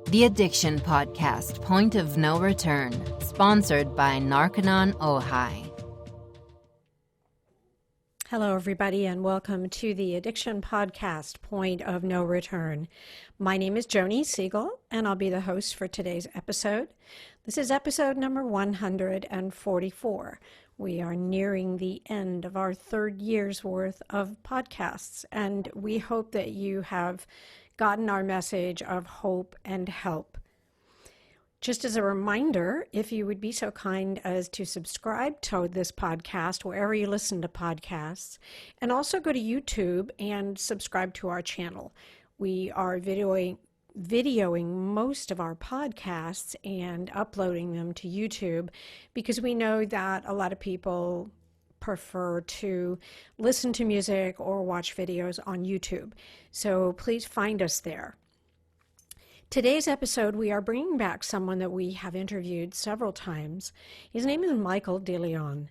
The Addiction Podcast, Point of No Return, sponsored by Narconon Ojai. Hello, everybody, and welcome to the Addiction Podcast, Point of No Return. My name is Joni Siegel, and I'll be the host for today's episode. This is episode number 144. We are nearing the end of our third year's worth of podcasts, and we hope that you have gotten our message of hope and help. Just as a reminder, if you would be so kind as to subscribe to this podcast wherever you listen to podcasts, and also go to YouTube and subscribe to our channel. We are videoing most of our podcasts and uploading them to YouTube because we know that a lot of people prefer to listen to music or watch videos on YouTube. So please find us there. Today's episode, we are bringing back someone that we have interviewed several times. His name is Michael DeLeon.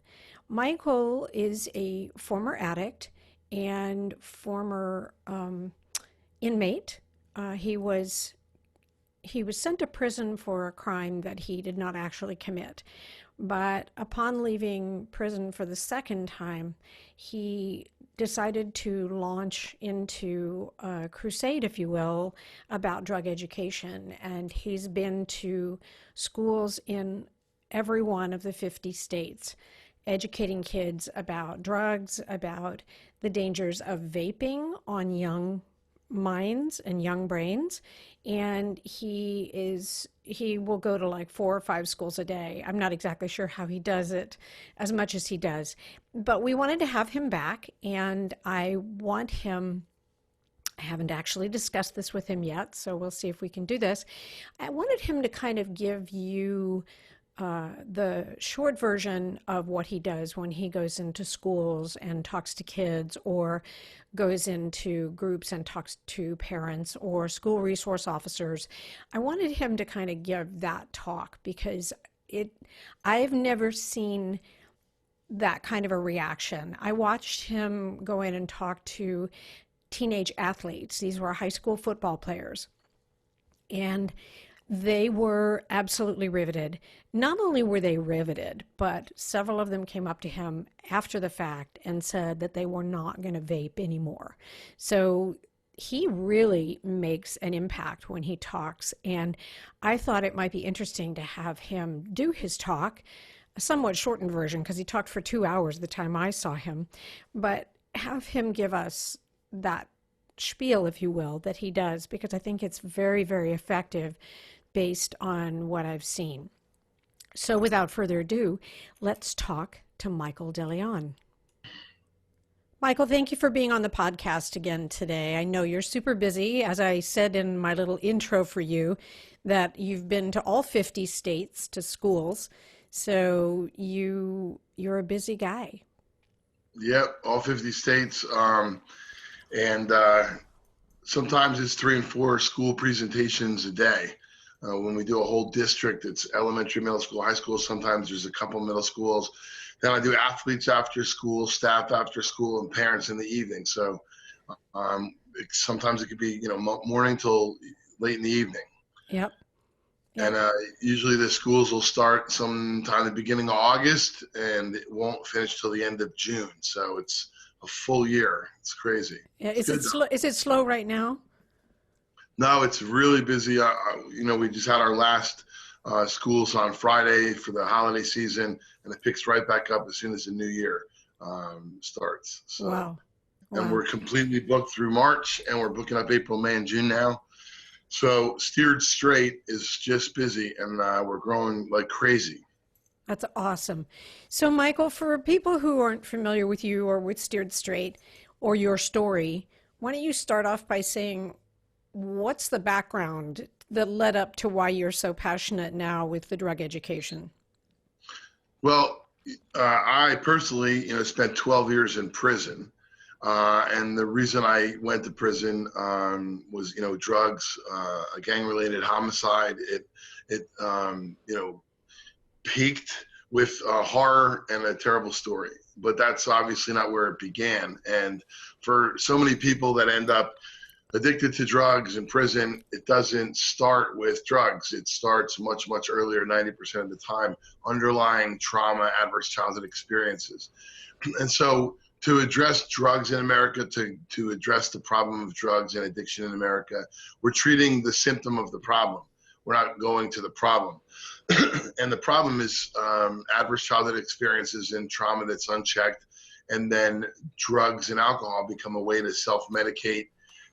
Michael is a former addict and former inmate. He was sent to prison for a crime that he did not actually commit. But upon leaving prison for the second time, he decided to launch into a crusade, if you will, about drug education. And he's been to schools in every one of the 50 states, educating kids about drugs, about the dangers of vaping on young minds and young brains. And he will go to like 4 or 5 schools a day. I'm not exactly sure how he does it as much as he does, but we wanted to have him back, and I haven't actually discussed this with him yet, so we'll see if we can do this. I wanted him to kind of give you the short version of what he does when he goes into schools and talks to kids, or goes into groups and talks to parents or school resource officers. I wanted him to kind of give that talk because I've never seen that kind of a reaction. I watched him go in and talk to teenage athletes. These were high school football players. And they were absolutely riveted. Not only were they riveted, but several of them came up to him after the fact and said that they were not going to vape anymore. So he really makes an impact when he talks. And I thought it might be interesting to have him do his talk, a somewhat shortened version, because he talked for 2 hours the time I saw him, but have him give us that spiel, if you will, that he does, because I think it's very, very effective based on what I've seen. So without further ado, let's talk to Michael DeLeon. Michael, thank you for being on the podcast again today. I know you're super busy. As I said in my little intro for you, that you've been to all 50 states to schools. So you're a busy guy. Yep, all 50 states. And sometimes it's 3 and 4 school presentations a day. When we do a whole district, it's elementary, middle school, high school. Sometimes there's a couple middle schools. Then I do athletes after school, staff after school, and parents in the evening. So sometimes it could be, morning till late in the evening. Yep. And usually the schools will start sometime at the beginning of August, and it won't finish till the end of June. So it's a full year. It's crazy. Yeah. Is it slow right now? No, it's really busy. We just had our last schools on Friday for the holiday season, and it picks right back up as soon as the new year starts. So, wow. And we're completely booked through March, and we're booking up April, May, and June now. So Steered Straight is just busy, and we're growing like crazy. That's awesome. So Michael, for people who aren't familiar with you or with Steered Straight or your story, why don't you start off by saying, what's the background that led up to why you're so passionate now with the drug education? Well, I personally, spent 12 years in prison. And the reason I went to prison was, drugs, a gang-related homicide. It peaked with horror and a terrible story. But that's obviously not where it began. And for so many people that end up addicted to drugs in prison, it doesn't start with drugs. It starts much, much earlier, 90% of the time, underlying trauma, adverse childhood experiences. And so to address drugs in America, to address the problem of drugs and addiction in America, we're treating the symptom of the problem. We're not going to the problem. And the problem is adverse childhood experiences and trauma that's unchecked. And then drugs and alcohol become a way to self-medicate,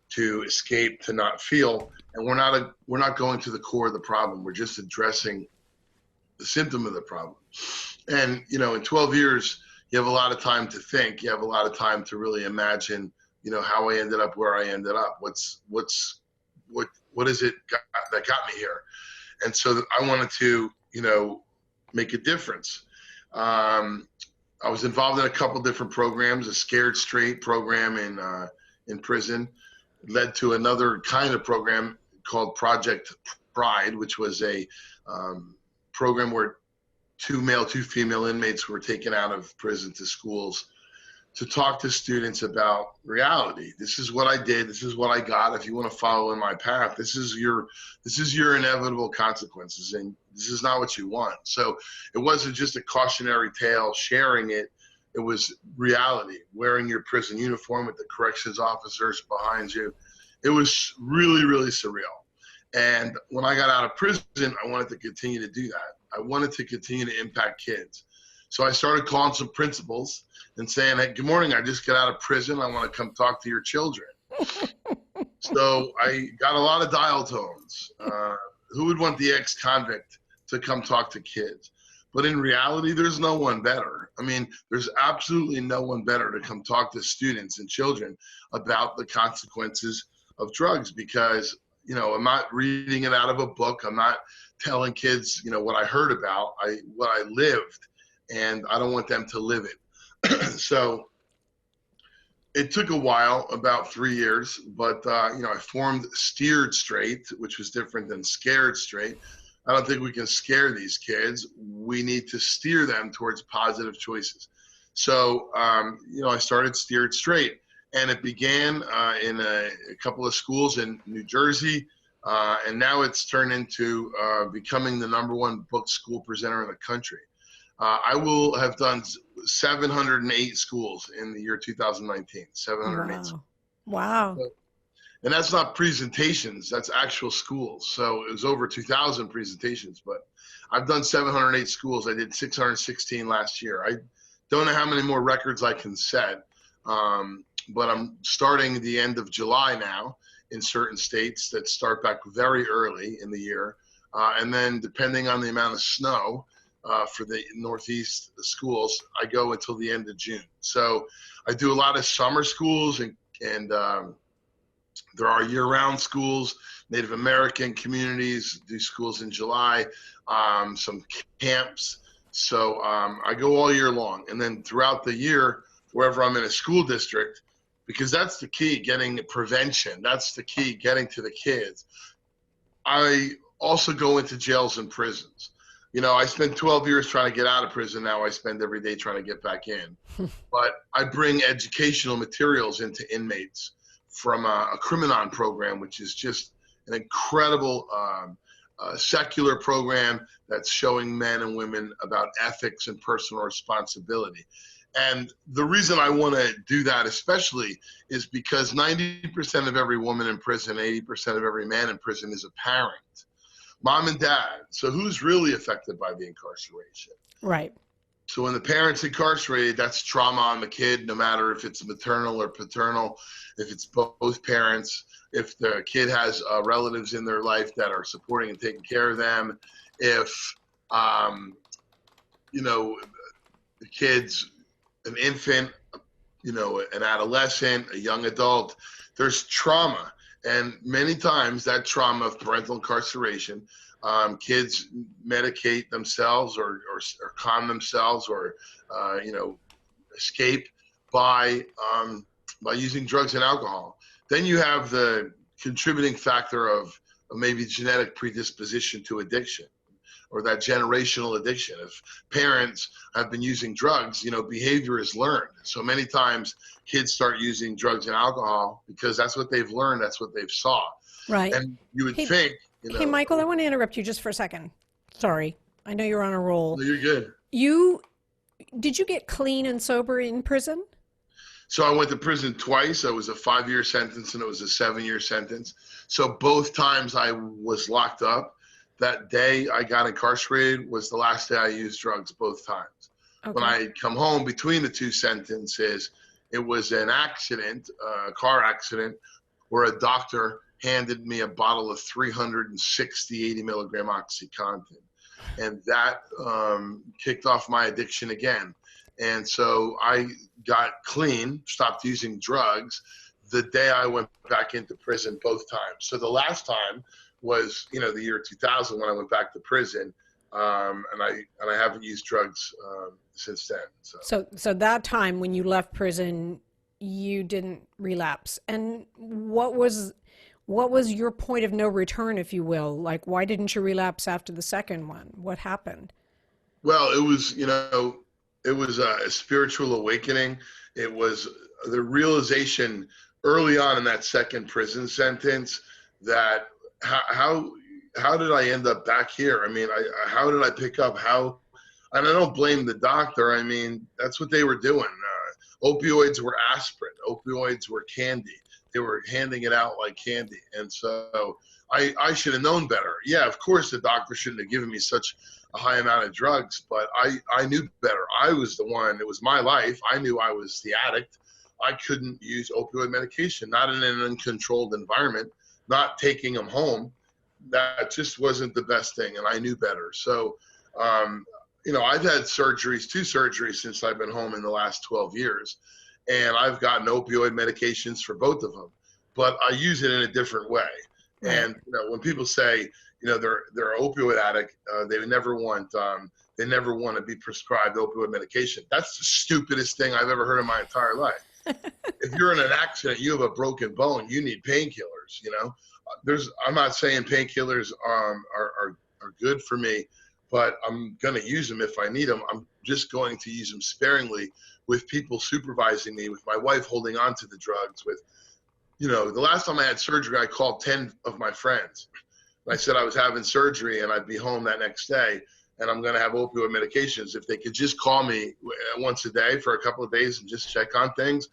to escape, to not feel. And we're not going to the core of the problem. We're just addressing the symptom of the problem. And, you know, in 12 years, you have a lot of time to think. You have a lot of time to really imagine, you know, how I ended up where I ended up. What is it that got me here? And so I wanted to, you know, make a difference. I was involved in a couple different programs. A Scared Straight program in prison led to another kind of program called Project Pride, which was a program where 2 male, 2 female inmates were taken out of prison to schools to talk to students about reality. This is what I did. This is what I got. If you want to follow in my path, this is your inevitable consequences, and this is not what you want. So it wasn't just a cautionary tale, sharing it. It was reality, wearing your prison uniform with the corrections officers behind you. It was really, really surreal. And when I got out of prison, I wanted to continue to do that. I wanted to continue to impact kids. So I started calling some principals and saying, hey, good morning, I just got out of prison. I want to come talk to your children. So I got a lot of dial tones. Who would want the ex-convict to come talk to kids? But in reality, there's no one better. I mean, there's absolutely no one better to come talk to students and children about the consequences of drugs, because, you know, I'm not reading it out of a book. I'm not telling kids, you know, what I heard about, what I lived, and I don't want them to live it. So it took a while, about 3 years, but, you know, I formed Steered Straight, which was different than Scared Straight. I don't think we can scare these kids. We need to steer them towards positive choices. So, you know, I started Steered Straight, and it began in a couple of schools in New Jersey, and now it's turned into becoming the #1 book school presenter in the country. I will have done 708 schools in the year 2019, 708. Wow. And that's not presentations, that's actual schools. So it was over 2,000 presentations, but I've done 708 schools. I did 616 last year. I don't know how many more records I can set, but I'm starting the end of July now in certain states that start back very early in the year. And then depending on the amount of snow, for the Northeast schools, I go until the end of June. So I do a lot of summer schools, and there are year-round schools, Native American communities do schools in July, some camps. So I go all year long. And then throughout the year, wherever I'm in a school district, because that's the key, getting prevention. That's the key, getting to the kids. I also go into jails and prisons. You know, I spent 12 years trying to get out of prison. Now I spend every day trying to get back in. But I bring educational materials into inmates from a Criminon program, which is just an incredible secular program that's showing men and women about ethics and personal responsibility. And the reason I want to do that especially is because 90% of every woman in prison, 80% of every man in prison is a parent. Mom and dad. So who's really affected by the incarceration? Right. So when the parent's incarcerated, that's trauma on the kid, no matter if it's maternal or paternal, if it's both parents, if the kid has relatives in their life that are supporting and taking care of them, if, you know, the kid's an infant, you know, an adolescent, a young adult, there's trauma. And many times that trauma of parental incarceration, kids medicate themselves or calm themselves or, you know, escape by using drugs and alcohol. Then you have the contributing factor of maybe genetic predisposition to addiction. or that generational addiction. If parents have been using drugs, behavior is learned. So many times kids start using drugs and alcohol because that's what they've learned, that's what they've saw. Right. And you would Hey, think, hey, Michael, I want to interrupt you just for a second. Sorry. I know you're on a roll. no, you're good. Did you get clean and sober in prison? So I went to prison twice. It was a 5-year sentence and it was a 7-year sentence. So both times I was locked up. That day I got incarcerated was the last day I used drugs, both times. Okay. When I had come home between the two sentences, it was an accident, a car accident, where a doctor handed me a bottle of 360 80 milligram OxyContin. And that kicked off my addiction again. And so I got clean, stopped using drugs the day I went back into prison both times. So the last time was, the year 2000 when I went back to prison, and I haven't used drugs since then. So that time when you left prison, you didn't relapse. And what was your point of no return, if you will? Like, why didn't you relapse after the second one? What happened? Well, it was a spiritual awakening. It was the realization early on in that second prison sentence that how did I end up back here? I mean, how did I pick up and I don't blame the doctor. I mean, that's what they were doing. Opioids were aspirin. Opioids were candy. They were handing it out like candy. And so I should have known better. Yeah, of course the doctor shouldn't have given me such a high amount of drugs, but I knew better. I was the one. It was my life. I knew I was the addict. I couldn't use opioid medication, not in an uncontrolled environment, not taking them home. That just wasn't the best thing, and I knew better. So, I've had two surgeries since I've been home in the last 12 years, and I've gotten opioid medications for both of them, but I use it in a different way. Right. And when people say, they're an opioid addict, they never want to be prescribed opioid medication. That's the stupidest thing I've ever heard in my entire life. If you're in an accident, you have a broken bone, you need painkillers. I'm not saying painkillers are good for me, but I'm going to use them if I need them. I'm just going to use them sparingly, with people supervising me, with my wife holding on to the drugs. With, the last time I had surgery, I called 10 of my friends. I said I was having surgery and I'd be home that next day and I'm going to have opioid medications. If they could just call me once a day for a couple of days and just check on things.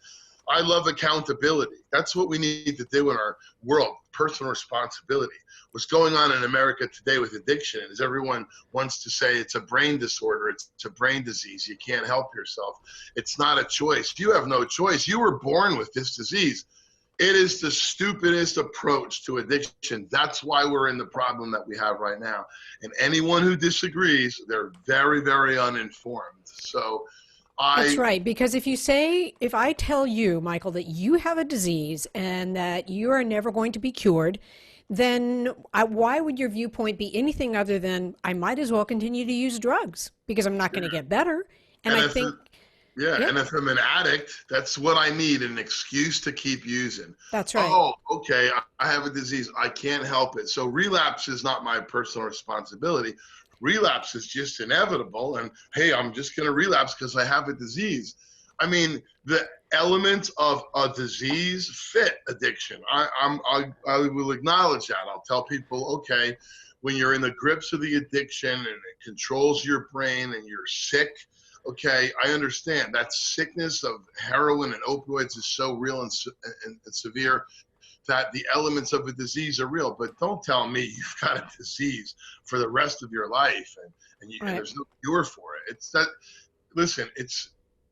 I love accountability. That's what we need to do in our world, personal responsibility. What's going on in America today with addiction is everyone wants to say it's a brain disorder, it's a brain disease, you can't help yourself. It's not a choice. You have no choice. You were born with this disease. It is the stupidest approach to addiction. That's why we're in the problem that we have right now. And anyone who disagrees, they're very, very uninformed. So that's right. Because if I tell you, Michael, that you have a disease and that you are never going to be cured, then why would your viewpoint be anything other than I might as well continue to use drugs because I'm not going to get better? And I think... And if I'm an addict, that's what I need, an excuse to keep using. That's right. Oh, okay, I have a disease. I can't help it. So relapse is not my personal responsibility. Relapse is just inevitable. And hey, I'm just going to relapse because I have a disease. I mean, the elements of a disease fit addiction. I will acknowledge that. I'll tell people, okay, when you're in the grips of the addiction and it controls your brain and you're sick, okay, I understand that sickness of heroin and opioids is so real and severe that the elements of a disease are real. But don't tell me you've got a disease for the rest of your life and there's no cure for it.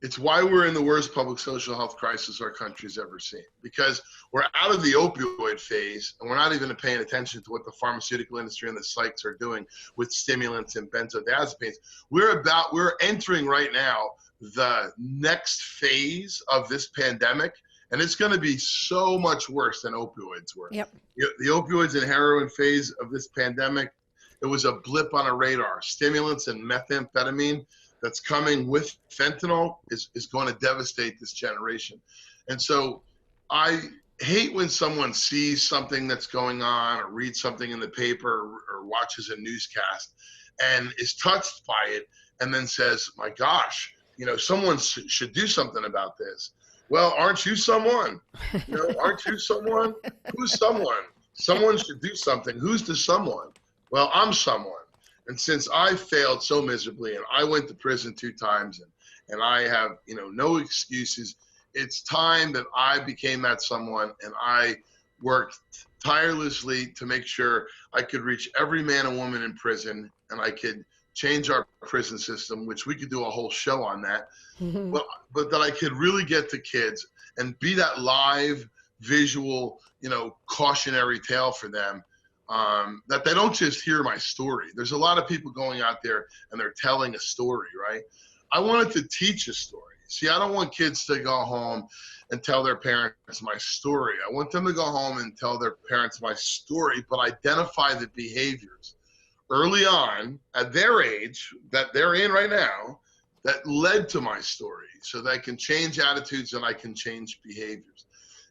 It's why we're in the worst public social health crisis our country's ever seen, because we're out of the opioid phase and we're not even paying attention to what the pharmaceutical industry and the psychs are doing with stimulants and benzodiazepines. We're entering right now the next phase of this pandemic, and it's going to be so much worse than opioids were. Yep. The opioids and heroin phase of this pandemic, it was a blip on a radar. Stimulants and methamphetamine that's coming with fentanyl is going to devastate this generation. And so I hate when someone sees something that's going on or reads something in the paper or watches a newscast and is touched by it and then says, my gosh, someone should do something about this. Well, aren't you someone? Aren't you someone? Who's someone? Someone should do something. Who's the someone? Well, I'm someone. And since I failed so miserably and I went to prison 2 times and I have, no excuses, it's time that I became that someone, and I worked tirelessly to make sure I could reach every man and woman in prison, and I could change our prison system, which we could do a whole show on that. But that I could really get to kids and be that live, visual, cautionary tale for them, that they don't just hear my story. There's a lot of people going out there and they're telling a story, right? I wanted to teach a story. See, I don't want kids to go home and tell their parents my story. I want them to go home and tell their parents my story, but identify the behaviors early on at their age that they're in right now that led to my story, so that I can change attitudes and I can change behaviors.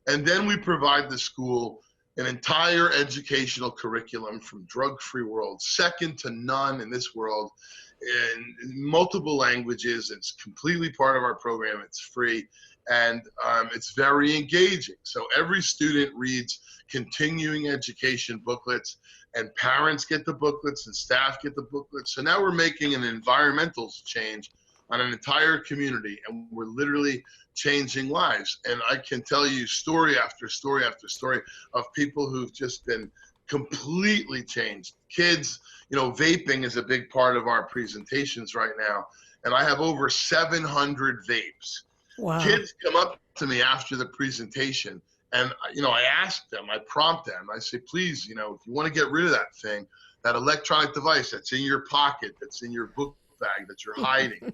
And then we provide the school an entire educational curriculum from drug-free world, second to none in this world, in multiple languages. It's completely part of our program. It's free, and it's very engaging. So every student reads continuing education booklets, and parents get the booklets and staff get the booklets. So now we're making an environmental change on an entire community, and we're literally changing lives. And I can tell you story after story after story of people who've just been completely changed. Kids, vaping is a big part of our presentations right now, and I have over 700 vapes. Wow. Kids come up to me after the presentation, and I ask them, I prompt them, I say, please, if you want to get rid of that thing, that electronic device that's in your pocket, that's in your book bag, that you're hiding,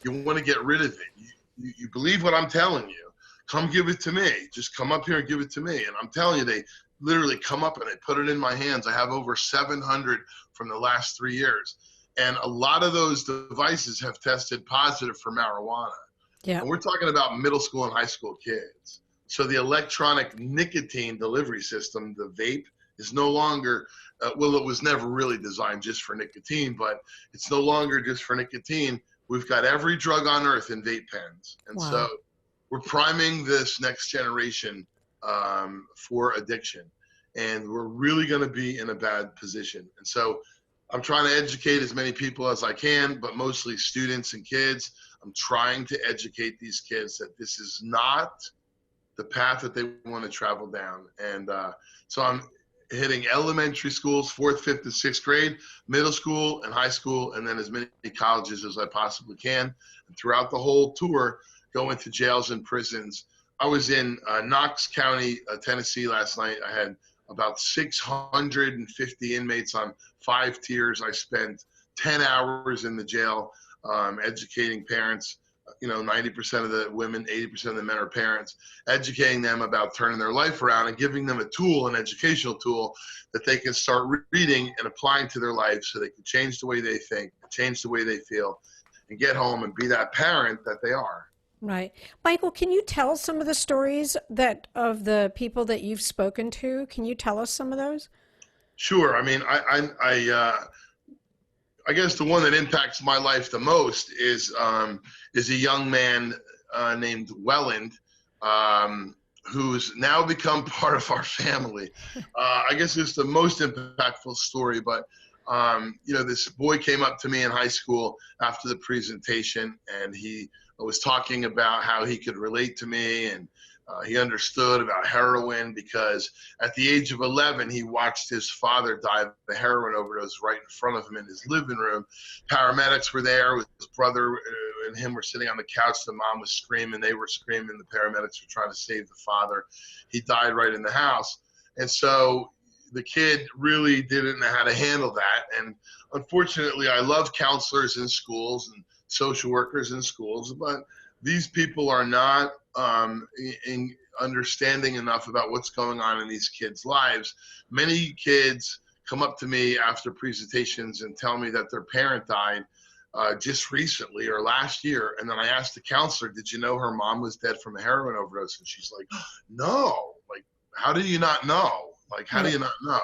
you want to get rid of it. You believe what I'm telling you, come give it to me. Just come up here and give it to me. And I'm telling you, they literally come up and they put it in my hands. I have over 700 from the last 3 years. And a lot of those devices have tested positive for marijuana. Yeah. And we're talking about middle school and high school kids. So the electronic nicotine delivery system, the vape, is no longer, it was never really designed just for nicotine, but it's no longer just for nicotine. We've got every drug on earth in vape pens. And Wow. so we're priming this next generation for addiction. And we're really going to be in a bad position. And so I'm trying to educate as many people as I can, but mostly students and kids. I'm trying to educate these kids that this is not the path that they want to travel down. And so I'm hitting elementary schools, 4th, 5th, and 6th grade, middle school and high school, and then as many colleges as I possibly can. And throughout the whole tour, go into jails and prisons. I was in Knox County, Tennessee last night. I had about 650 inmates on 5 tiers. I spent 10 hours in the jail educating parents. 90% of the women, 80% of the men are parents, educating them about turning their life around and giving them a tool, an educational tool that they can start reading and applying to their life so they can change the way they think, change the way they feel, and get home and be that parent that they are. Right. Michael, can you tell some of the stories of the people that you've spoken to? Can you tell us some of those? Sure. I mean, I guess the one that impacts my life the most is a young man named Welland, who's now become part of our family. I guess it's the most impactful story, but this boy came up to me in high school after the presentation, and he was talking about how he could relate to me, and he understood about heroin because at the age of 11, he watched his father die of a heroin overdose right in front of him in his living room. Paramedics were there with his brother and him were sitting on the couch. The mom was screaming. They were screaming. The paramedics were trying to save the father. He died right in the house. And so the kid really didn't know how to handle that. And unfortunately, I love counselors in schools and social workers in schools, but these people are not understanding enough about what's going on in these kids' lives. Many kids come up to me after presentations and tell me that their parent died just recently or last year. And then I asked the counselor, did you know her mom was dead from a heroin overdose? And she's like, no. Like, how do you not know? Like, how do you not know?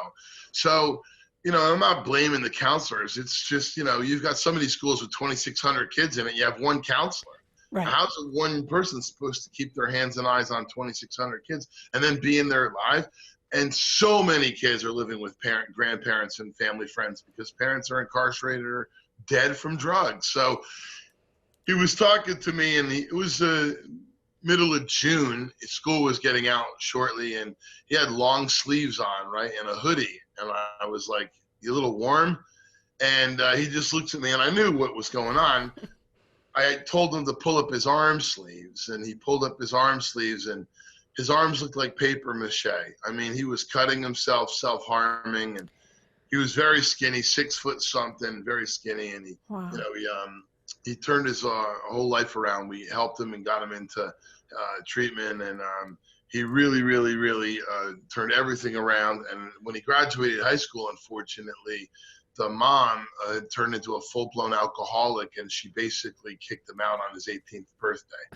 So I'm not blaming the counselors. It's just, you've got some of these schools with 2,600 kids in it. You have one counselor. Right. How's one person supposed to keep their hands and eyes on 2,600 kids and then be in their life? And so many kids are living with grandparents and family friends because parents are incarcerated or dead from drugs. So he was talking to me, and it was middle of June. School was getting out shortly, and he had long sleeves on, right, and a hoodie. And I was like, "You a little warm?" And he just looks at me, and I knew what was going on. I told him to pull up his arm sleeves, and he pulled up his arm sleeves, and his arms looked like paper mache. I mean, he was cutting himself, self-harming, and he was very skinny, 6 foot something, very skinny, and Wow. He turned his whole life around. We helped him and got him into treatment, and he really, really, really turned everything around. And when he graduated high school, unfortunately, the mom turned into a full-blown alcoholic, and she basically kicked him out on his 18th birthday.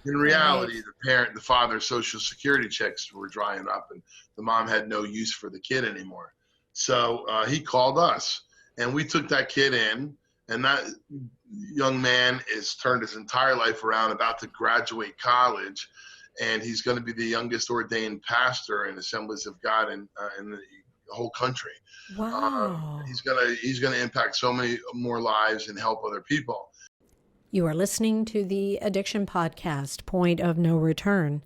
In reality, the father's Social Security checks were drying up, and the mom had no use for the kid anymore. So he called us, and we took that kid in, and that young man has turned his entire life around, about to graduate college, and he's going to be the youngest ordained pastor in Assemblies of God in the whole country. Wow. He's gonna impact so many more lives and help other people. You are listening to the Addiction Podcast, Point of No Return.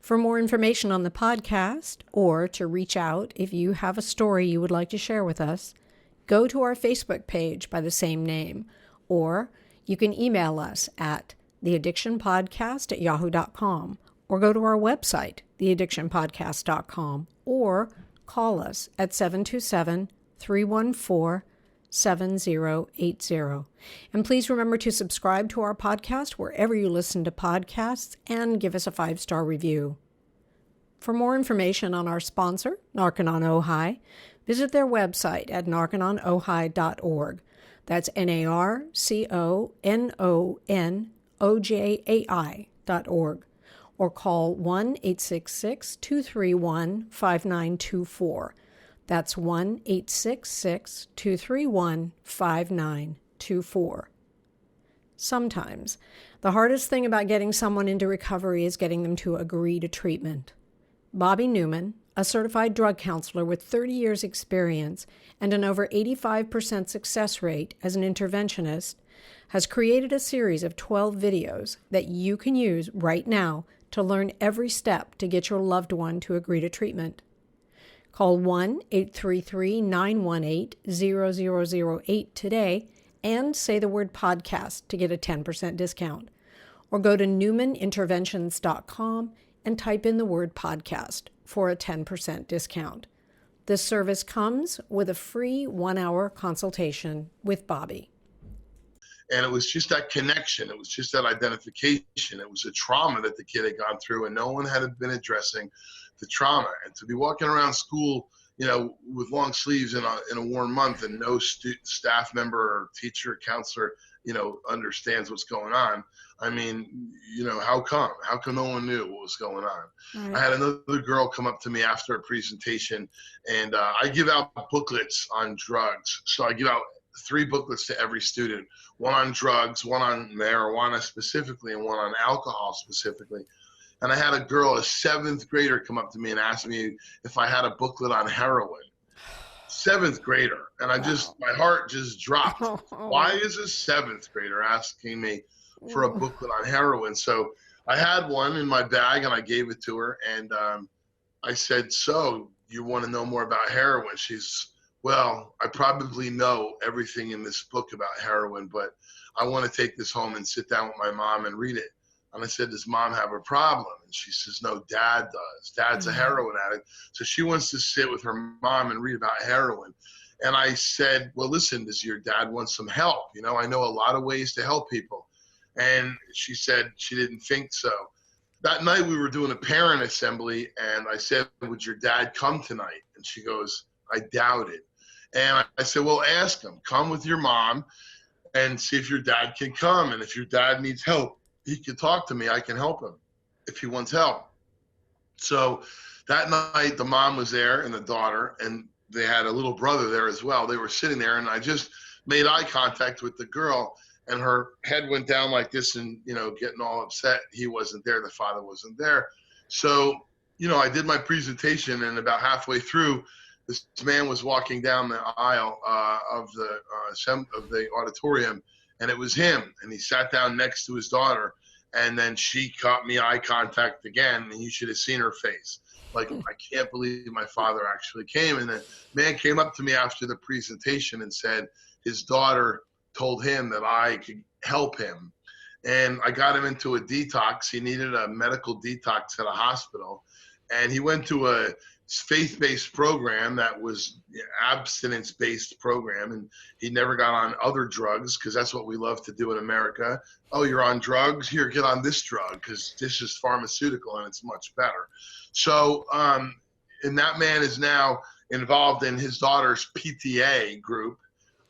For more information on the podcast, or to reach out if you have a story you would like to share with us, go to our Facebook page by the same name, or you can email us at theaddictionpodcast@yahoo.com, or go to our website, theaddictionpodcast.com, or call us at 727-314-7080. And please remember to subscribe to our podcast wherever you listen to podcasts and give us a 5-star review. For more information on our sponsor, Narconon Ojai, visit their website at narcononojai.org. That's NARCONONOJAI.org. Or call 1-866-231-5924. That's 1-866-231-5924. Sometimes, the hardest thing about getting someone into recovery is getting them to agree to treatment. Bobby Newman, a certified drug counselor with 30 years experience and an over 85% success rate as an interventionist, has created a series of 12 videos that you can use right now to learn every step to get your loved one to agree to treatment. Call 1-833-918-0008 today and say the word podcast to get a 10% discount. Or go to newmaninterventions.com and type in the word podcast for a 10% discount. This service comes with a free 1-hour consultation with Bobby. And it was just that connection. It was just that identification. It was a trauma that the kid had gone through, and no one had been addressing the trauma. And to be walking around school, with long sleeves in a warm month, and no staff member or teacher, counselor, understands what's going on. I mean, how come? How come no one knew what was going on? Right. I had another girl come up to me after a presentation, and I give out booklets on drugs. So I give out 3 booklets to every student, one on drugs, one on marijuana specifically, and one on alcohol specifically. And I had a girl, a 7th grader, come up to me and ask me if I had a booklet on heroin. 7th grader. And my heart just dropped. Why is a 7th grader asking me for a booklet on heroin? So I had one in my bag, and I gave it to her. And I said, "So you want to know more about heroin?" She's, "Well, I probably know everything in this book about heroin, but I want to take this home and sit down with my mom and read it." And I said, "Does mom have a problem?" And she says, "No, dad does. Dad's a heroin addict." So she wants to sit with her mom and read about heroin. And I said, "Well, listen, does your dad want some help? I know a lot of ways to help people." And she said she didn't think so. That night we were doing a parent assembly, and I said, "Would your dad come tonight?" And she goes, "I doubt it." And I said, "Well, ask him. Come with your mom and see if your dad can come. And if your dad needs help, he can talk to me. I can help him if he wants help." So that night, the mom was there and the daughter, and they had a little brother there as well. They were sitting there, and I just made eye contact with the girl, and her head went down like this, and, getting all upset. He wasn't there. The father wasn't there. So, I did my presentation, and about halfway through, this man was walking down the aisle of the auditorium, and it was him. And he sat down next to his daughter, and then she caught me eye contact again, and you should have seen her face. Like, I can't believe my father actually came. And the man came up to me after the presentation and said his daughter told him that I could help him. And I got him into a detox. He needed a medical detox at a hospital. And he went to a faith-based program that was abstinence-based program, and he never got on other drugs, because that's what we love to do in America. Oh, you're on drugs? Here, get on this drug, because this is pharmaceutical and it's much better. So, and that man is now involved in his daughter's PTA group,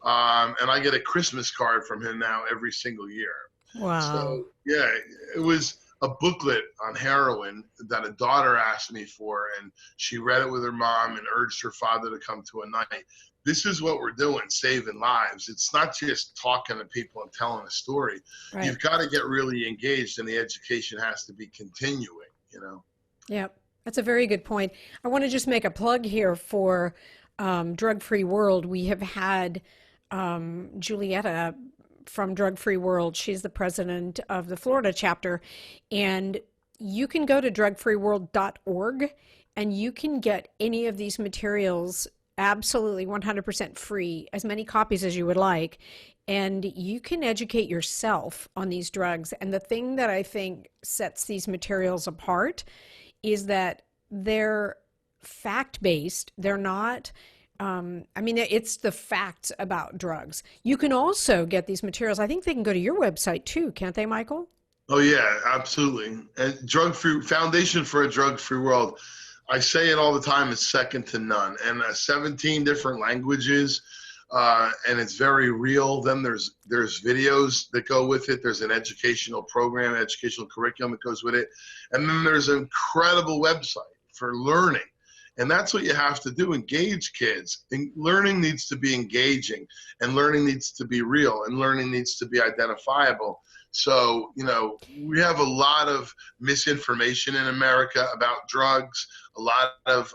and I get a Christmas card from him now every single year. Wow. So, yeah, it was a booklet on heroin that a daughter asked me for, and she read it with her mom and urged her father to come to a night. This is what we're doing, saving lives. It's not just talking to people and telling a story. Right. You've got to get really engaged, and the education has to be continuing, Yep. That's a very good point. I want to just make a plug here for Drug Free World. We have had Julietta from Drug Free World. She's the president of the Florida chapter, and you can go to drugfreeworld.org and you can get any of these materials absolutely 100% free, as many copies as you would like, and you can educate yourself on these drugs. And the thing that I think sets these materials apart is that they're fact-based. They're not it's the facts about drugs. You can also get these materials. I think they can go to your website too, can't they, Michael? Oh yeah, absolutely. And Foundation for a Drug-Free World, I say it all the time, it's second to none. And 17 different languages, and it's very real. Then there's videos that go with it. There's an educational program, educational curriculum that goes with it. And then there's an incredible website for learning. And that's what you have to do, engage kids. And learning needs to be engaging, and learning needs to be real, and learning needs to be identifiable. So, we have a lot of misinformation in America about drugs, a lot of,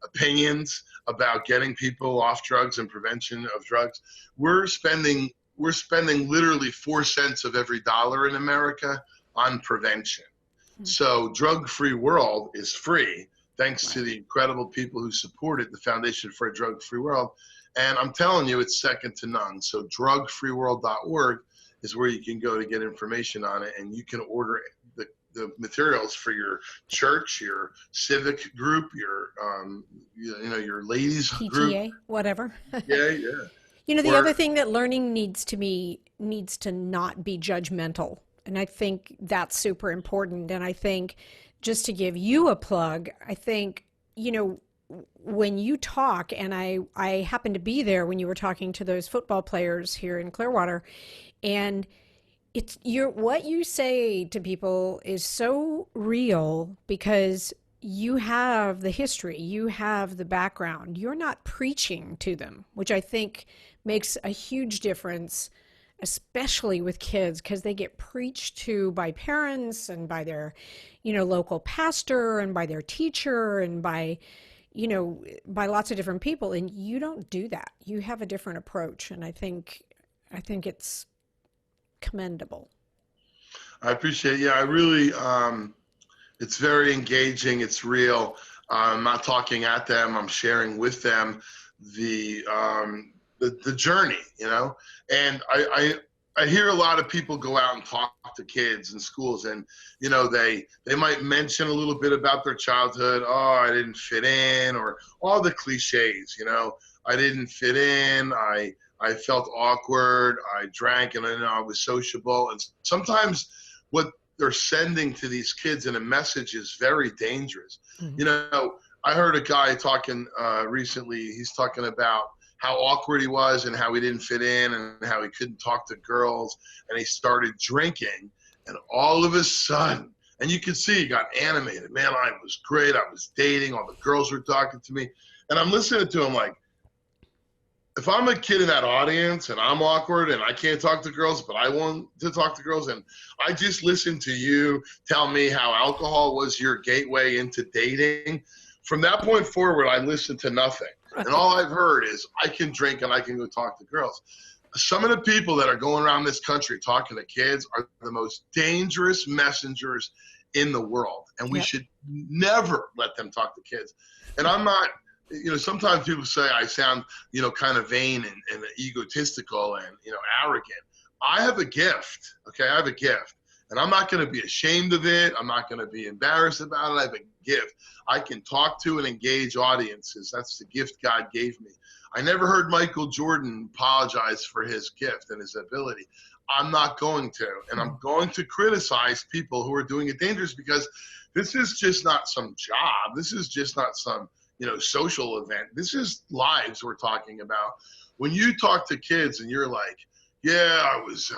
opinions about getting people off drugs and prevention of drugs. We're spending literally 4 cents of every dollar in America on prevention. So Drug Free World is free, thanks to the incredible people who supported the Foundation for a Drug-Free World. And I'm telling you, it's second to none. So drugfreeworld.org is where you can go to get information on it, and you can order the materials for your church, your civic group, your your ladies PTA, group, whatever. Yeah. The other thing that learning needs to not be judgmental, and I think that's super important. And I think, just to give you a plug, I think, when you talk, and I happened to be there when you were talking to those football players here in Clearwater, and what you say to people is so real, because you have the history, you have the background. You're not preaching to them, which I think makes a huge difference, especially with kids, because they get preached to by parents and by their, local pastor and by their teacher and by lots of different people. And you don't do that. You have a different approach. And I think it's commendable. I appreciate it. Yeah, I really, it's very engaging. It's real. I'm not talking at them. I'm sharing with them the journey, and I hear a lot of people go out and talk to kids in schools, and, they might mention a little bit about their childhood. Oh, I didn't fit in, or all the cliches, I didn't fit in. I felt awkward. I drank, and I was sociable. And sometimes what they're sending to these kids in a message is very dangerous. Mm-hmm. I heard a guy talking recently. He's talking about how awkward he was and how he didn't fit in and how he couldn't talk to girls. And he started drinking, and all of a sudden, and you can see he got animated. Man, I was great. I was dating. All the girls were talking to me. And I'm listening to him like, if I'm a kid in that audience and I'm awkward and I can't talk to girls, but I want to talk to girls, and I just listened to you tell me how alcohol was your gateway into dating, from that point forward, I listened to nothing. And all I've heard is I can drink and I can go talk to girls. Some of the people that are going around this country talking to kids are the most dangerous messengers in the world. And we should never let them talk to kids. And I'm not, sometimes people say I sound, kind of vain and egotistical and, arrogant. I have a gift, okay? I have a gift. And I'm not going to be ashamed of it. I'm not going to be embarrassed about it. I have a gift. I can talk to and engage audiences. That's the gift God gave me. I never heard Michael Jordan apologize for his gift and his ability. I'm not going to. And I'm going to criticize people who are doing it dangerous, because this is just not some job. This is just not some, social event. This is lives we're talking about. When you talk to kids and you're like, yeah, I was a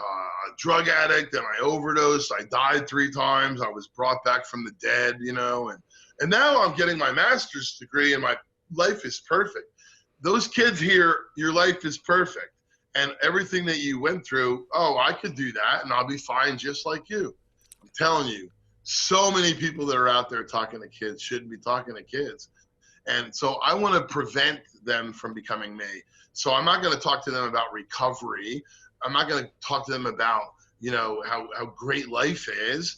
drug addict and I overdosed. I died 3 times. I was brought back from the dead, and now I'm getting my master's degree and my life is perfect. Those kids hear your life is perfect and everything that you went through, oh, I could do that and I'll be fine just like you. I'm telling you, so many people that are out there talking to kids shouldn't be talking to kids. And so I want to prevent them from becoming me. So I'm not going to talk to them about recovery. I'm not going to talk to them about, how great life is.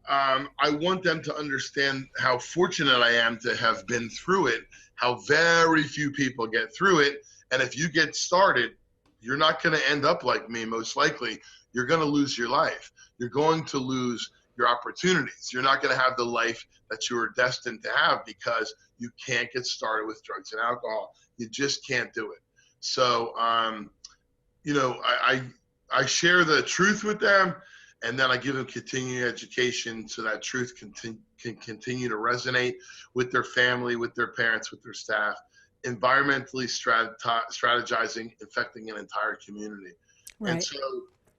I want them to understand how fortunate I am to have been through it, how very few people get through it. And if you get started, you're not going to end up like me, most likely. You're going to lose your life. You're going to lose your opportunities. You're not going to have the life that you were destined to have because you can't get started with drugs and alcohol. You just can't do it. So, I share the truth with them, and then I give them continuing education so that truth can continue to resonate with their family, with their parents, with their staff, environmentally strategizing, affecting an entire community. Right. And so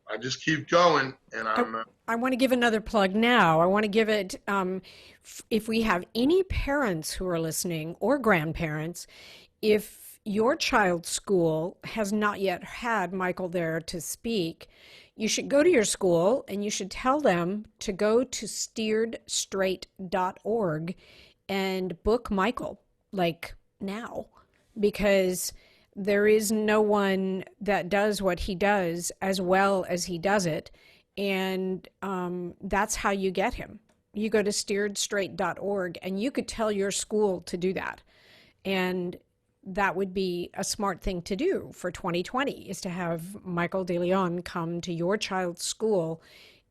I just keep going, and I want to give another plug now. I want to give it, if we have any parents who are listening or grandparents, if your child's school has not yet had Michael there to speak, you should go to your school and you should tell them to go to steeredstraight.org and book Michael, like now, because there is no one that does what he does as well as he does it. And that's how you get him. You go to steeredstraight.org and you could tell your school to do that. And that would be a smart thing to do for 2020, is to have Michael DeLeon come to your child's school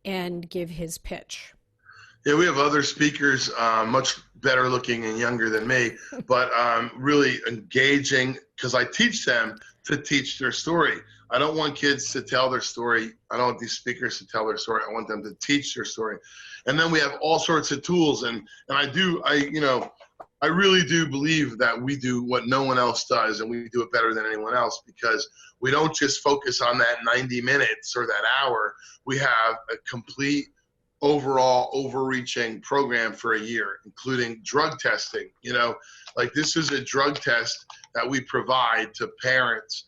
and give his pitch. Yeah, we have other speakers, much better looking and younger than me, but really engaging, because I teach them to teach their story. I don't want kids to tell their story. I don't want these speakers to tell their story. I want them to teach their story. And then we have all sorts of tools. And I really do believe that we do what no one else does, and we do it better than anyone else, because we don't just focus on that 90 minutes or that hour. We have a complete overall overreaching program for a year, including drug testing. Like this is a drug test that we provide to parents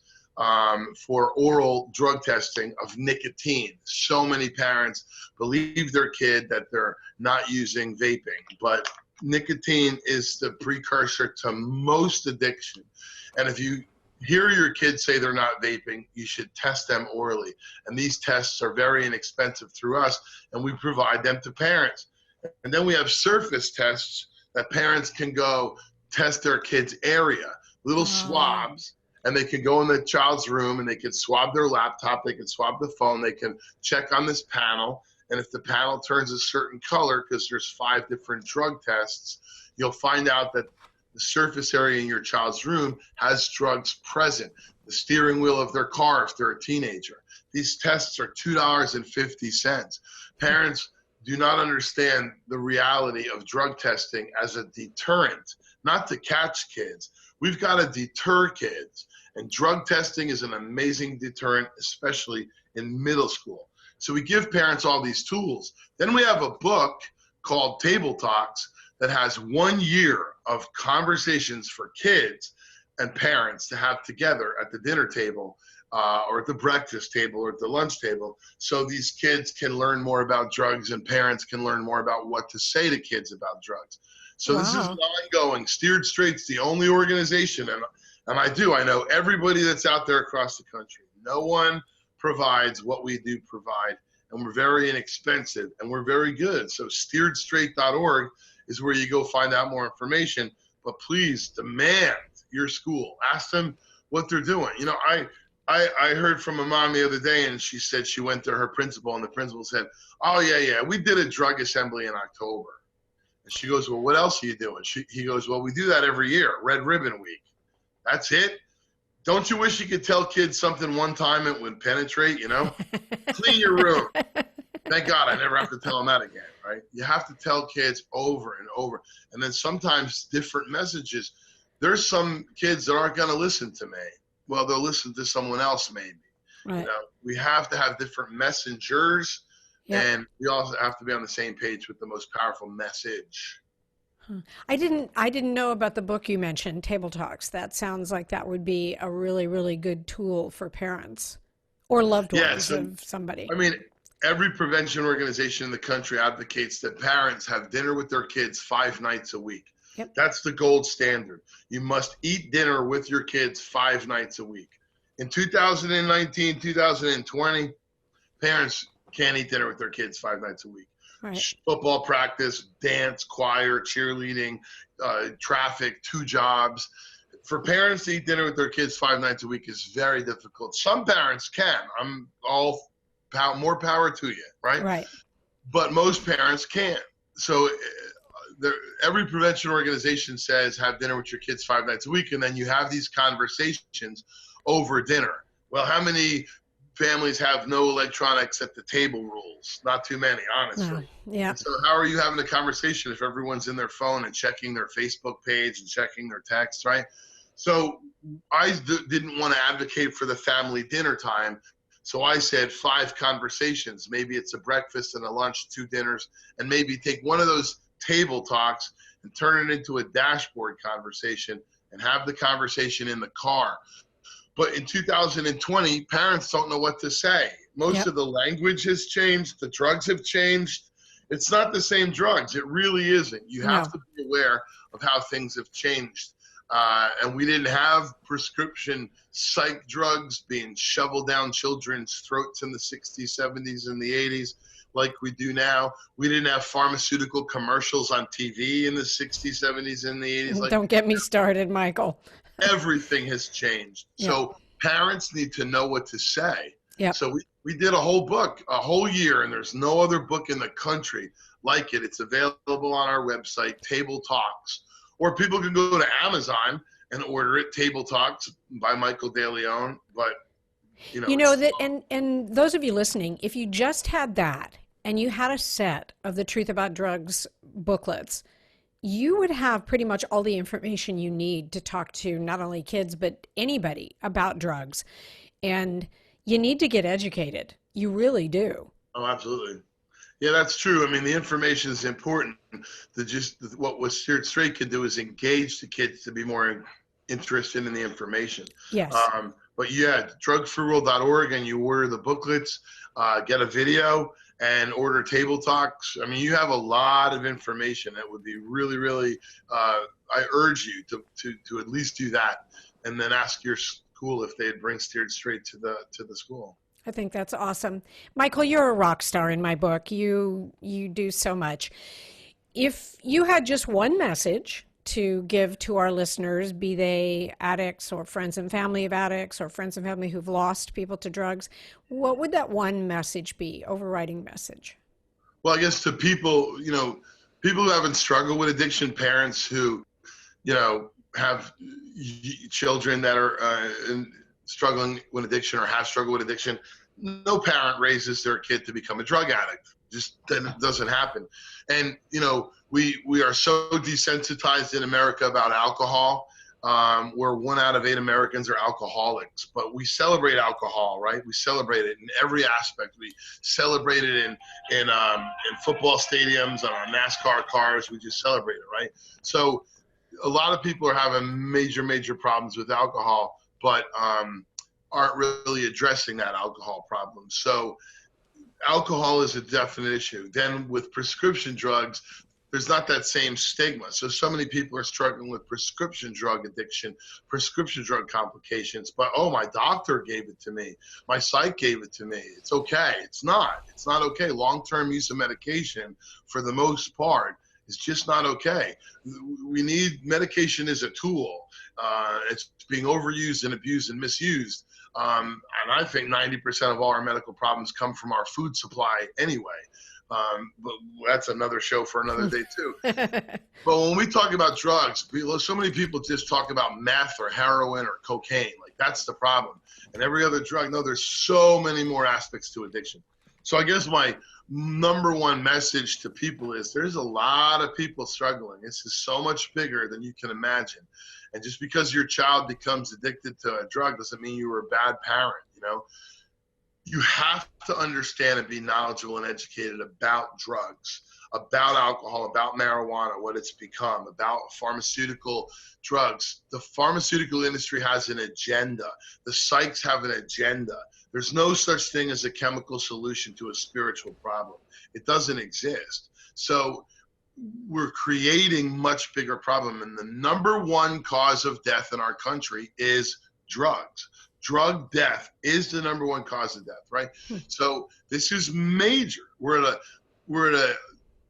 for oral drug testing of nicotine. So many parents believe their kid that they're not using vaping, but nicotine is the precursor to most addiction. And if you hear your kids say they're not vaping, you should test them orally. And these tests are very inexpensive through us, and we provide them to parents. And then we have surface tests that parents can go test their kids' area, little swabs, and they can go in the child's room and they can swab their laptop, they can swab the phone, they can check on this panel. And if the panel turns a certain color, because there's 5 different drug tests, you'll find out that the surface area in your child's room has drugs present. The steering wheel of their car if they're a teenager. These tests are $2.50. Parents do not understand the reality of drug testing as a deterrent, not to catch kids. We've got to deter kids. And drug testing is an amazing deterrent, especially in middle school. So we give parents all these tools. Then we have a book called Table Talks that has 1 year of conversations for kids and parents to have together at the dinner table, or at the breakfast table, or at the lunch table, so these kids can learn more about drugs and parents can learn more about what to say to kids about drugs. So This is ongoing. Steered Straight's the only organization, and I know everybody that's out there across the country. No one provides what we do provide, and we're very inexpensive, and we're very good. So steeredstraight.org is where you go find out more information. But please demand your school. Ask them what they're doing. You know, I heard from a mom the other day, and she said she went to her principal, and the principal said, "Oh, yeah, we did a drug assembly in October." And she goes, "Well, what else are you doing?" He goes, "Well, we do that every year, Red Ribbon Week." That's it? Don't you wish you could tell kids something one time it would penetrate, you know? Clean your room. Thank God I never have to tell them that again, right? You have to tell kids over and over. And then sometimes different messages. There's some kids that aren't going to listen to me. Well, they'll listen to someone else maybe. Right. You know, we have to have different messengers, and we also have to be on the same page with the most powerful message. I didn't know about the book you mentioned, Table Talks. That sounds like that would be a really, really good tool for parents or loved ones of somebody. I mean, every prevention organization in the country advocates that parents have dinner with their kids 5 nights a week. Yep. That's the gold standard. You must eat dinner with your kids 5 nights a week. In 2019, 2020, parents can't eat dinner with their kids 5 nights a week. Right. Football practice, dance, choir, cheerleading, traffic, 2 jobs. For parents to eat dinner with their kids 5 nights a week is very difficult. Some parents can. I'm all more power to you, right? Right. But most parents can't. So every prevention organization says have dinner with your kids 5 nights a week, and then you have these conversations over dinner. Well, how many families have no electronics at the table rules? Not too many, honestly. Yeah. And so how are you having a conversation if everyone's in their phone and checking their Facebook page and checking their texts, right? So I didn't want to advocate for the family dinner time. So I said 5 conversations. Maybe it's a breakfast and a lunch, 2 dinners, and maybe take one of those table talks and turn it into a dashboard conversation and have the conversation in the car. But in 2020, parents don't know what to say. Most of the language has changed. The drugs have changed. It's not the same drugs. It really isn't. You have to be aware of how things have changed. And we didn't have prescription psych drugs being shoveled down children's throats in the 60s, 70s, and the 80s like we do now. We didn't have pharmaceutical commercials on TV in the 60s, 70s, and the 80s. Don't get me started, Michael. Everything has changed. So parents need to know what to say. So we did a whole book, a whole year, and there's no other book in the country like it. It's available on our website, Table Talks. Or people can go to Amazon and order it, Table Talks by Michael DeLeon. But, you know that, and those of you listening, if you just had that and you had a set of the Truth About Drugs booklets, you would have pretty much all the information you need to talk to not only kids, but anybody about drugs. And you need to get educated. You really do. Oh, absolutely. Yeah, that's true. I mean, the information is important. What Steered Straight can do is engage the kids to be more interested in the information. Yes. But yeah, drugsforworld.org, and you order the booklets, get a video, and order Table Talks. I mean, you have a lot of information that would be really, really, I urge you to at least do that, and then ask your school if they'd bring Steered Straight to the school. I think that's awesome. Michael, you're a rock star in my book. You do so much. If you had just one message to give to our listeners, be they addicts or friends and family of addicts or friends and family who've lost people to drugs, what would that one message be, overriding message? Well, I guess to people, people who haven't struggled with addiction, parents who, have children that are struggling with addiction or have struggled with addiction, no parent raises their kid to become a drug addict. Just that doesn't happen. And, we are so desensitized in America about alcohol. where 1 out of 8 Americans are alcoholics. But we celebrate alcohol, right? We celebrate it in every aspect. We celebrate it in football stadiums, on our NASCAR cars. We just celebrate it, right? So a lot of people are having major problems with alcohol, but aren't really addressing that alcohol problem. So alcohol is a definite issue. Then with prescription drugs, there's not that same stigma. So many people are struggling with prescription drug addiction, prescription drug complications, but, oh, my doctor gave it to me. My psych gave it to me. It's okay. It's not okay. Long-term use of medication, for the most part, is just not okay. We need medication as a tool. It's being overused and abused and misused. And I think 90% of all our medical problems come from our food supply anyway. But that's another show for another day too. But when we talk about drugs, so many people just talk about meth or heroin or cocaine. Like, that's the problem. And every other drug, no, there's so many more aspects to addiction. So I guess my number one message to people is there's a lot of people struggling. This is so much bigger than you can imagine. And just because your child becomes addicted to a drug doesn't mean you were a bad parent, you know? You have to understand and be knowledgeable and educated about drugs, about alcohol, about marijuana, what it's become, about pharmaceutical drugs. The pharmaceutical industry has an agenda. The psychs have an agenda. There's no such thing as a chemical solution to a spiritual problem. It doesn't exist. So we're creating much bigger problem. And the number one cause of death in our country is drugs. Drug death is the number one cause of death, right? So this is major. We're at a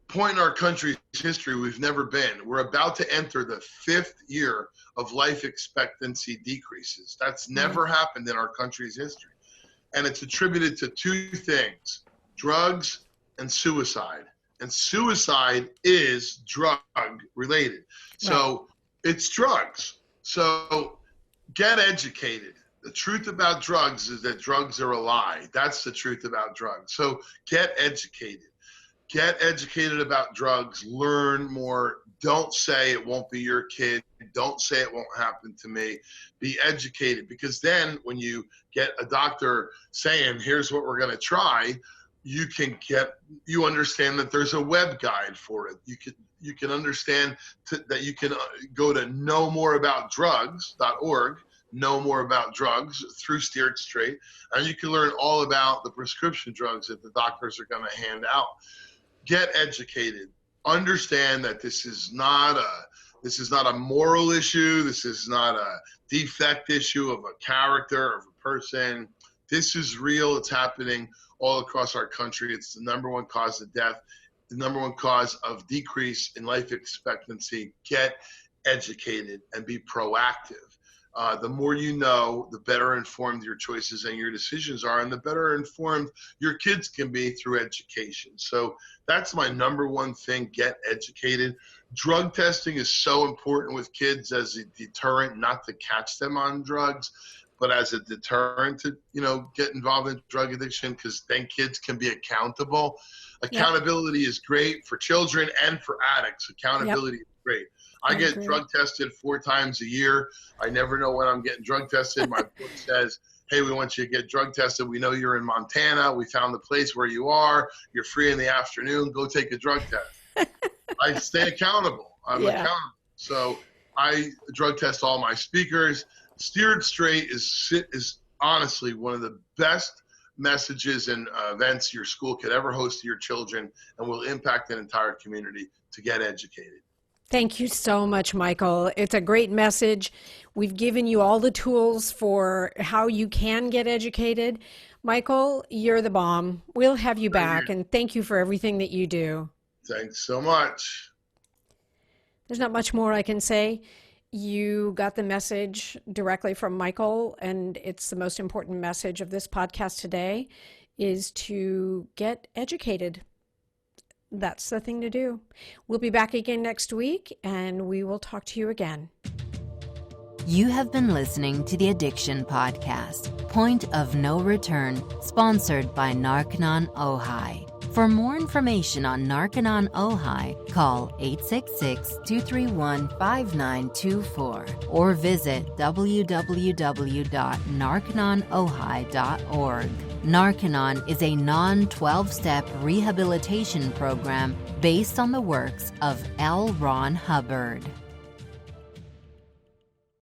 point in our country's history we've never been. We're about to enter the 5th year of life expectancy decreases. That's never happened in our country's history. And it's attributed to 2 things: drugs and suicide. And suicide is drug related. So it's drugs. So get educated. The truth about drugs is that drugs are a lie. That's the truth about drugs. So get educated. Get educated about drugs. Learn more. Don't say it won't be your kid. Don't say it won't happen to me. Be educated, because then when you get a doctor saying, here's what we're going to try, you understand that there's a web guide for it. You can understand that you can go to knowmoreaboutdrugs.org, know more about drugs through Steered Straight, and you can learn all about the prescription drugs that the doctors are going to hand out. Get educated. Understand that this is not a moral issue. This is not a defect issue of a character, of a person. This is real. It's happening all across our country. It's the number one cause of death, the number one cause of decrease in life expectancy. Get educated and be proactive. The more you know, the better informed your choices and your decisions are, and the better informed your kids can be through education. So that's my number one thing: get educated. Drug testing is so important with kids as a deterrent, not to catch them on drugs, but as a deterrent to, get involved in drug addiction, because then kids can be accountable. Accountability is great for children and for addicts. Accountability is great. I get drug tested 4 times a year. I never know when I'm getting drug tested. My book says, hey, we want you to get drug tested. We know you're in Montana. We found the place where you are. You're free in the afternoon. Go take a drug test. I stay accountable. I'm accountable. So I drug test all my speakers. Steered Straight is honestly one of the best messages and events your school could ever host to your children, and will impact an entire community to get educated. Thank you so much, Michael. It's a great message. We've given you all the tools for how you can get educated. Michael, you're the bomb. We'll have you back, and thank you for everything that you do. Thanks so much. There's not much more I can say. You got the message directly from Michael, and it's the most important message of this podcast today, is to get educated. That's the thing to do. We'll be back again next week, and we will talk to you again. You have been listening to the Addiction Podcast, Point of No Return, sponsored by Narconon Ojai. For more information on Narconon Ojai, call 866-231-5924 or visit www.narcononojai.org. Narconon is a non-12-step rehabilitation program based on the works of L. Ron Hubbard.